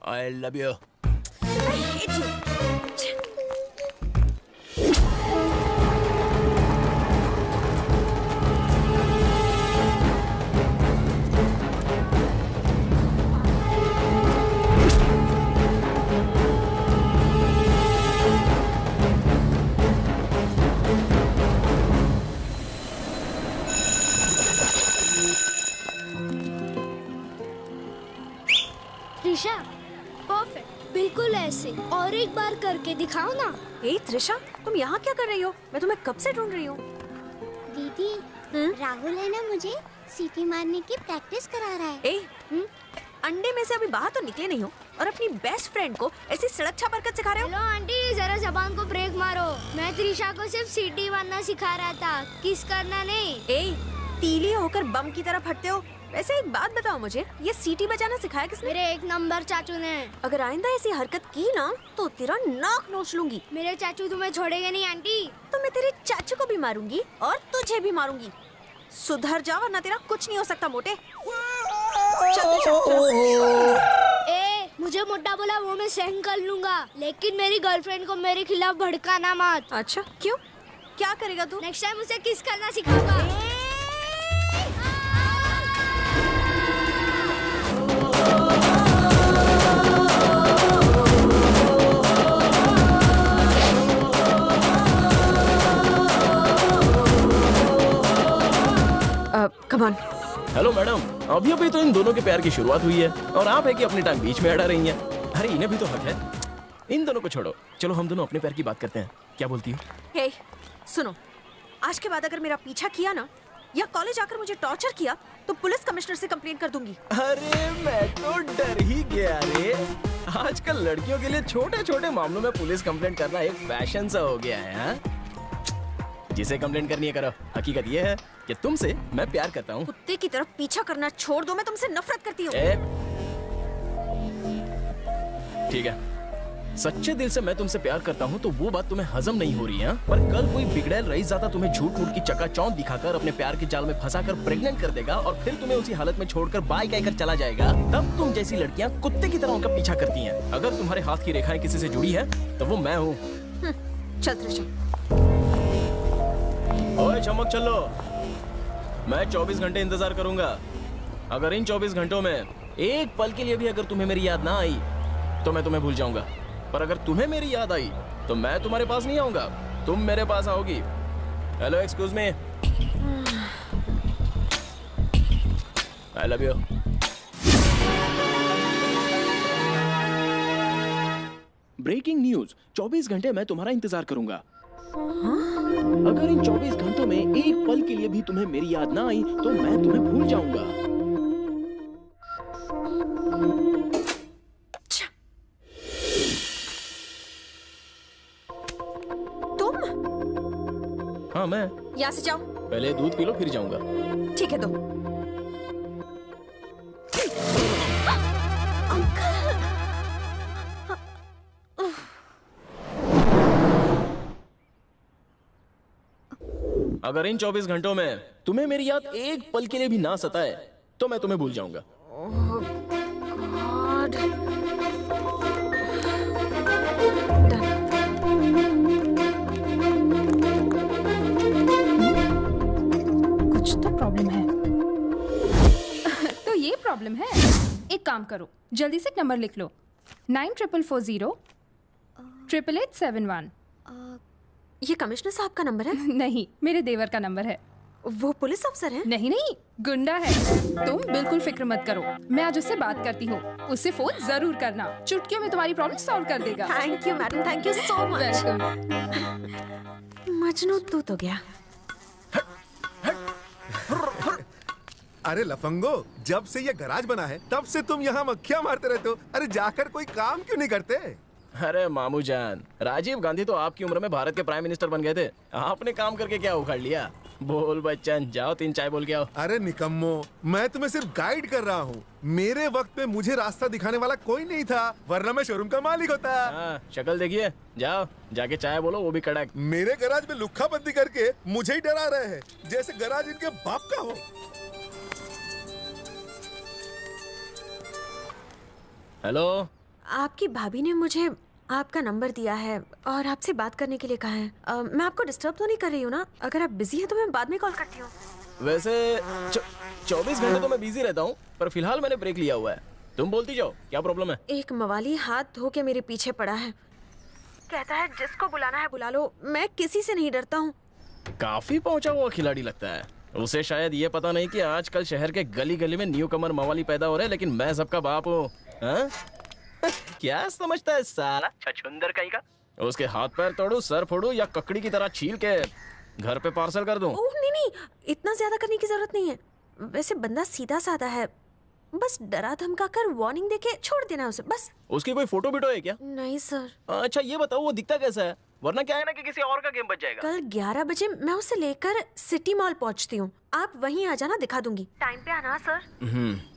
I love you. Trisha, perfect, बिल्कुल ऐसे। और एक बार करके दिखाओ ना। ए त्रिशा, तुम यहाँ क्या कर रही हो? मैं तुम्हें कब से ढूंढ रही हूँ। दीदी, राहुल है ना, मुझे सीटी मारने की प्रैक्टिस करा रहा है। ए, अंडे में से अभी बाहर तो निकले नहीं हो और अपनी बेस्ट फ्रेंड को ऐसी सड़क छाप हरकत सिखा रहे हो। हेलो आंटी, जरा जबान को ब्रेक मारो। मैं त्रिशा को सिर्फ सीटी मारना सिखा रहा था, किस करना नहीं। ए, तीली होकर बम की तरह फटते हो। वैसे एक बात बताओ मुझे, ये सीटी बजाना सिखाया किसने? मेरे एक नंबर चाचू ने। अगर आइंदा ऐसी हरकत की ना तो तेरा नाक नोच लूंगी। मेरे चाचू तुम्हें छोड़ेंगे नहीं आंटी। तो मैं तेरे चाचू को भी मारूंगी और तुझे भी मारूंगी। सुधर जा वरना तेरा कुछ नहीं हो सकता मोटे। ए, मुझे मोटा बोला वो मैं सहन कर लूंगा, लेकिन मेरी गर्लफ्रेंड को मेरे खिलाफ भड़काना मत। अच्छा, क्यों? क्या करेगा तू? नेक्स्ट टाइम उसे किस करना सिखाऊंगा। Come on. हेलो मैडम, अभी अभी तो इन दोनों के प्यार की शुरुआत हुई है और आप है कि अपनी टांग बीच में अड़ा रही हैं। अरे इन्हें भी तो हक है। इन दोनों को छोड़ो, चलो हम दोनों अपने प्यार की बात करते हैं। क्या बोलती हो? हे, सुनो, आज के बाद अगर मेरा पीछा किया ना या कॉलेज आकर मुझे टॉर्चर किया तो पुलिस कमिश्नर से कंप्लेंट कर दूंगी। अरे मैं तो डर ही गया रे। आजकल लड़कियों के लिए छोटे छोटे मामलों में पुलिस कंप्लेंट करना एक फैशन सा हो गया है। हाँ? जिसे कंप्लेंट करनी है करो। हकीकत ये है कि तुमसे मैं प्यार करता हूँ। कुत्ते की तरफ पीछा करना छोड़ दो, मैं तुमसे नफरत करती हूँ। ठीक है, सच्चे दिल से मैं तुमसे प्यार करता हूँ तो वो बात तुम्हें हजम नहीं हो रही है। पर कल कोई बिगड़ैल रईस ज़्यादा तुम्हें झूठ मूठ की चकाचौंध दिखाकर अपने प्यार के जाल में फंसाकर प्रेग्नेंट कर देगा और फिर तुम्हें उसी हालत में छोड़कर बाय कहकर चला जाएगा। तब तुम जैसी लड़कियाँ कुत्ते की तरह उनका पीछा करती हैं। अगर तुम्हारे हाथ की रेखाएं किसी से जुड़ी है तो वो मैं हूँ। चल त्रिशा। ओए चमक चलो, मैं 24 घंटे इंतजार करूंगा। अगर इन 24 घंटों में एक पल के लिए भी अगर तुम्हें मेरी याद ना आई तो मैं तुम्हें भूल जाऊंगा। पर अगर तुम्हें मेरी याद आई तो मैं तुम्हारे पास नहीं आऊंगा, तुम मेरे पास आओगी। Hello, excuse me, I love you. Breaking news, 24 घंटे मैं तुम्हारा इंतजार करूंगा। अगर इन 24 घंटों में एक पल के लिए भी तुम्हें मेरी याद ना आई तो मैं तुम्हें भूल जाऊंगा। तुम? हाँ मैं। यहाँ से जाओ। पहले दूध पी लो फिर जाऊंगा। ठीक है तो। अगर इन 24 घंटों में तुम्हें मेरी याद एक पल के लिए भी ना सताए तो मैं तुम्हें भूल जाऊंगा। गॉड। कुछ तो प्रॉब्लम है। तो ये प्रॉब्लम है। एक काम करो, जल्दी से नंबर लिख लो, 9440 88871। ये कमिश्नर साहब का नंबर है? नहीं, मेरे देवर का नंबर है। वो पुलिस अफसर है? नहीं नहीं, गुंडा है। तुम बिल्कुल फिक्र मत करो, मैं आज उससे बात करती हूँ। उससे फोन जरूर करना, चुटकियों में तुम्हारी प्रॉब्लम सॉल्व कर देगा। Thank you madam, thank you so much. Welcome. Majnu तू तो गया। अरे लफंगो, जब से ये गराज बना है तब से तुम यहाँ मक्खियाँ मारते रहते हो। अरे जाकर कोई काम क्यों नहीं करते? अरे मामू जान, राजीव गांधी तो आपकी उम्र में भारत के प्राइम मिनिस्टर बन गए थे। आपने काम करके क्या उखाड़ लिया? बोल बच्चन, जाओ 3 चाय बोल के आओ। अरे निकम्मो, मैं तुम्हें सिर्फ गाइड कर रहा हूँ। मेरे वक्त में मुझे रास्ता दिखाने वाला कोई नहीं था, वरना मैं शोरूम का मालिक होता। हाँ, शक्ल देखिए, जाओ जाके चाय बोलो, वो भी कड़क। मेरे गराज में लुक्खा बंदी करके मुझे ही डरा रहे हैं, जैसे गराज इनके बाप का हो। हेलो। आपकी भाभी ने मुझे आपका नंबर दिया है और आपसे बात करने के लिए कहा है। मैं आपको डिस्टर्ब तो नहीं कर रही हूँ ना? अगर आप बिजी हैं तो मैं बाद में कॉल करती हूँ। वैसे 24 घंटे तो मैं बिजी रहता हूँ, पर फिलहाल मैंने ब्रेक लिया हुआ है। तुम बोलती जाओ, क्या प्रॉब्लम है? एक मवाली हाथ धो के मेरे पीछे पड़ा है, कहता है जिसको बुलाना है बुला लो, मैं किसी से नहीं डरता हूँ। काफी पहुंचा हुआ खिलाड़ी लगता है। उसे शायद ये पता नहीं कि आजकल शहर के गली गली में न्यू कमर मवाली पैदा हो रहे हैं, लेकिन मैं सबका बाप हूँ। हाँ? क्या समझता है साला छछुंदर कहीं का? उसके हाथ पैर तोड़ू, सर फोड़ू या ककड़ी की तरह छील के घर पे पार्सल कर दूं? ओह नहीं, इतना ज्यादा करने की जरूरत नहीं है। वैसे बंदा सीधा साधा है, बस डरा धमका कर वार्निंग देके छोड़ देना उसे बस। उसकी कोई फोटो वीडियो है क्या? नहीं सर। अच्छा ये बताओ, वो दिखता कैसा है? वरना क्या है ना कि किसी और का गेम बच जाएगा। कल 11 बजे मैं उसे लेकर सिटी मॉल पहुंचती हूँ, आप वहीं आ जाना, दिखा दूंगी। टाइम पे आना सर।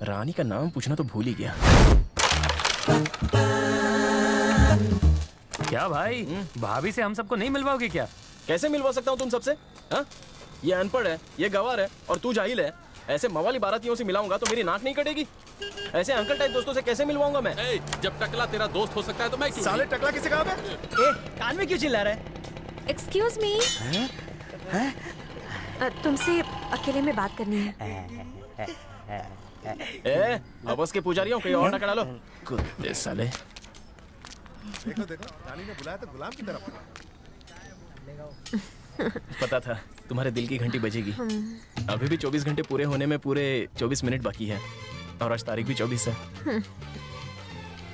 रानी का नाम पूछना तो भूल ही गया। क्या भाई, भाभी से हम सबको नहीं मिलवाओगे क्या? कैसे मिलवा सकता हूँ तुम सबसे? हाँ? ये अनपढ़ है, ये गवार है और तू जाहिल है। ऐसे मवाली बारातियों से मिलाऊंगा तो मेरी नाक नहीं कटेगी। ऐसे अंकल टाइप दोस्तों से कैसे मिलवाऊंगा मैं? जब टकला तेरा दोस्त हो सकता है तो मैं क्यों? साले टकला किसे कहा बे? कान में क्यों चिल्ला रहा है? एक्सक्यूज मी, तुमसे अकेले में बात करनी है। आपस के पुजारियों कहीं और ना करा लो। कुत्ते साले। देखो देखो, रानी ने बुलाया तो गुलाम की तरफ। पता था तुम्हारे दिल की घंटी बजेगी। अभी भी 24 घंटे पूरे होने में पूरे 24 मिनट बाकी है और आज तारीख भी 24 है।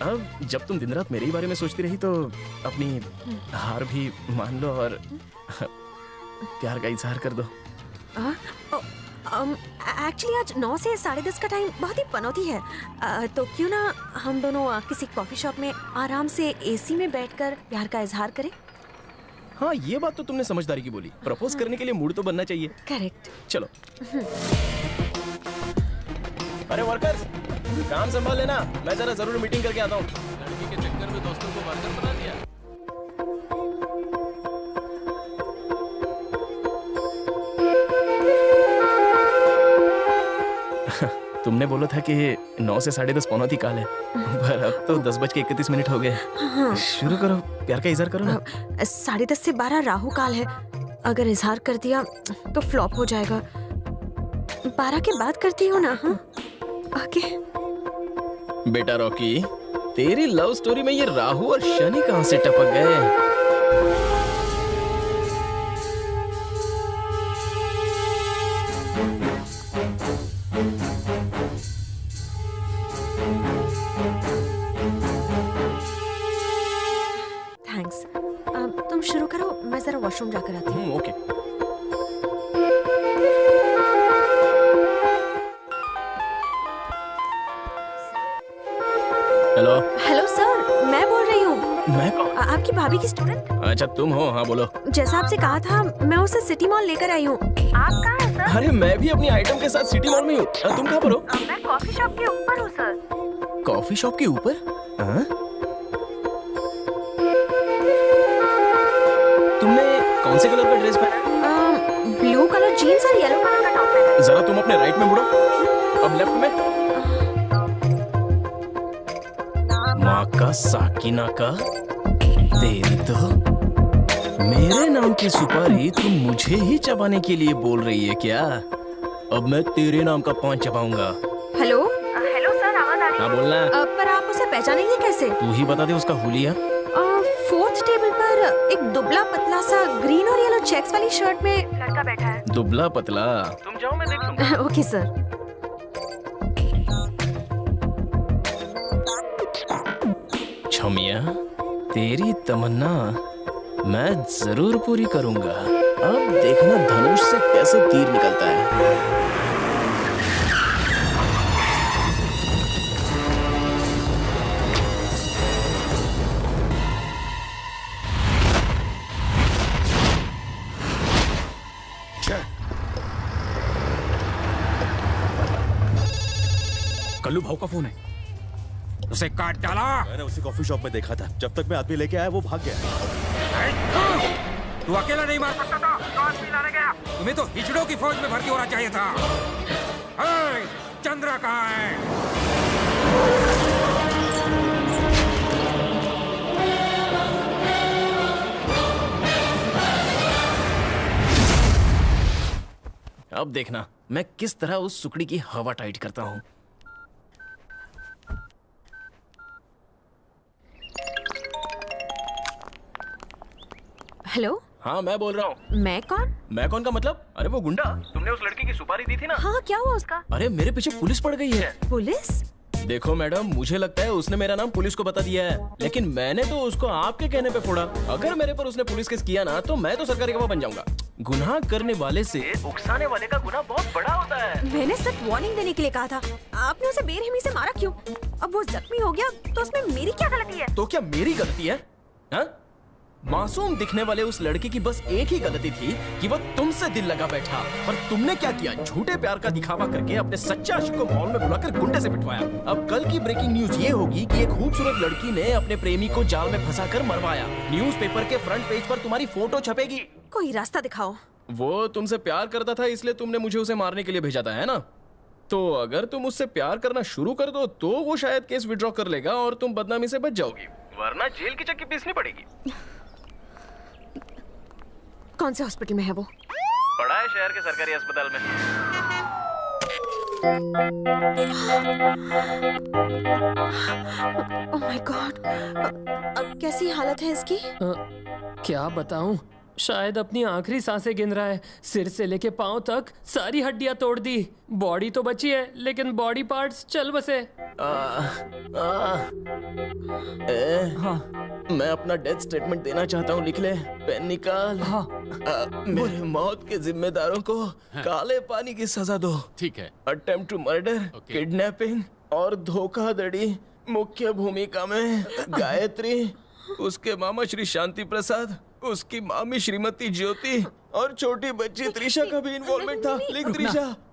अब जब तुम दिन रात मेरे ही बारे में सोचती रही तो अपनी हार भी मान लो और प्यार का इजहार कर दो। एक्चुअली आज 9 से 10:30 का टाइम बहुत ही पनौती है, तो क्यों ना हम दोनों किसी कॉफी शॉप में आराम से एसी में बैठकर प्यार का इजहार करें। हाँ ये बात तो तुमने समझदारी की बोली। प्रपोज करने के लिए मूड तो बनना चाहिए। करेक्ट। चलो। अरे वर्कर्स, काम संभाल लेना, मैं जरा जरूर मीटिंग करके आता हूँ। लड़की के चक्कर में दोस्तों को वर्कर बना दिया। तुमने बोला था कि 9 से 10:30 पौनौती काल है, पर अब तो 10:31 हो गए। शुरू करो, प्यार का इजहार करो ना। 10:30 से 12 राहु काल है, अगर इजहार कर दिया तो फ्लॉप हो जाएगा। 12 के बाद करती हो ना? हाँ ओके। बेटा रॉकी, तेरी लव स्टोरी में ये राहु और शनि कहाँ से टपक गए? थैंक्स। तुम शुरू करो, मैं जरा वॉशरूम जाकर आती हूँ। ओके। हेलो। हेलो सर, मैं बोल रही हूँ। मैं आपकी भाभी की स्टूडेंट। अच्छा तुम हो? हाँ बोलो। जैसा आपसे कहा था, मैं उसे सिटी मॉल लेकर आई हूँ। आप कहाँ हैं सर? अरे मैं भी अपनी आइटम के साथ सिटी मॉल में हूँ। तुम कहाँ पर हो? मैं कॉफी शॉप के ऊपर हूँ सर। कॉफी शॉप के ऊपर? हाँ? तुमने कौन से कलर का ड्रेस पहना है? ब्लू कलर जीन्स और येलो कलर का टॉप पहना है। जरा तुम अपने राइट में मुड़ो, अब लेफ्ट में। माँ का साकिना का, तेरी तो मेरे नाम की सुपारी तुम मुझे ही चबाने के लिए बोल रही है क्या? अब मैं तेरे नाम का पान चबाऊंगा। हेलो हेलो सर, आवाज आ रही है? हाँ बोलना। पर आप उसे पहचानेंगे कैसे? तू ही बता दे उसका हुलिया। 4th टेबल पर एक दुबला पतला सा ग्रीन और येलो चेक्स वाली शर्ट में लड़का बैठा है। दुबला पतला? तुम जाओ, मैं देख लूंगा। Okay sir. छमिया, तेरी तमन्ना मैं जरूर पूरी करूंगा। अब देखना धनुष से कैसे तीर निकलता है। कल्लू भाऊ का फोन है, उसे काट डाला। मैंने उसे कॉफी शॉप में देखा था। जब तक मैं आदमी लेके आया वो भाग गया। तू अकेला नहीं मार सकता था, तो आदमी लाने गया। तुम्हें तो हिजड़ों की फौज में भर्ती होना चाहिए था। चंद्रा कहाँ है? अब देखना मैं किस तरह उस सुकड़ी की हवा टाइट करता हूँ। हेलो, हाँ मैं बोल रहा हूँ। मैं कौन? मैं कौन का मतलब? अरे वो गुंडा, तुमने उस लड़की की सुपारी दी थी ना? हाँ, क्या हुआ उसका? अरे मेरे पीछे पुलिस पड़ गई है। पुलिस? देखो मैडम, मुझे लगता है उसने मेरा नाम पुलिस को बता दिया है, लेकिन मैंने तो उसको आपके कहने पे फोड़ा। अगर मेरे पर उसने पुलिस केस किया ना तो मैं तो सरकारी गवाह बन जाऊंगा। गुनाह करने वाले से उकसाने वाले का गुनाह बहुत बड़ा होता है। मैंने सिर्फ वार्निंग देने के लिए कहा था। आपने उसे बेरहमी से मारा क्यों? अब वो जख्मी हो गया तो उसमें मेरी क्या गलती है? तो क्या मेरी गलती है? हाँ? मासूम दिखने वाले उस लड़के की बस एक ही गलती थी कि वो तुमसे दिल लगा बैठा, पर तुमने क्या किया? झूठे प्यार का दिखावा करके अपने सच्चे आशिक को मॉल में बुलाकर गुंडे से पिटवाया। अब कल की ब्रेकिंग न्यूज ये होगी कि एक खूबसूरत लड़की ने अपने प्रेमी को जाल में फंसाकर मरवाया। न्यूज़पेपर के फ्रंट पेज पर तुम्हारी फोटो छपेगी। कोई रास्ता दिखाओ। वो तुमसे प्यार करता था इसलिए तुमने मुझे उसे मारने के लिए भेजा था, है ना? तो अगर तुम उससे प्यार करना शुरू कर दो तो वो शायद केस विड्रॉ कर लेगा और तुम बदनामी से बच जाओगी, वरना जेल की चक्की पीसनी पड़ेगी। कौन से हॉस्पिटल में है वो? पड़ा है शहर के सरकारी अस्पताल में। ओह माय गॉड, अब कैसी हालत है इसकी? क्या बताऊं, शायद अपनी आखिरी सांसें गिन रहा है। सिर से लेके पांव तक सारी हड्डियां तोड़ दी। बॉडी तो बची है लेकिन बॉडी पार्ट्स चल बसे। मैं अपना डेथ स्टेटमेंट देना चाहता हूँ, लिख ले। पेन निकाल। मेरे मौत के जिम्मेदारों को काले पानी की सजा दो। ठीक है। अटेम्प्ट टू मर्डर, किडनैपिंग और धोखाधड़ी। मुख्य भूमिका में गायत्री, उसके मामा श्री शांति प्रसाद, उसकी मामी श्रीमती ज्योति और छोटी बच्ची त्रिशा का भी इन्वॉल्वमेंट था। लिख त्रिशा।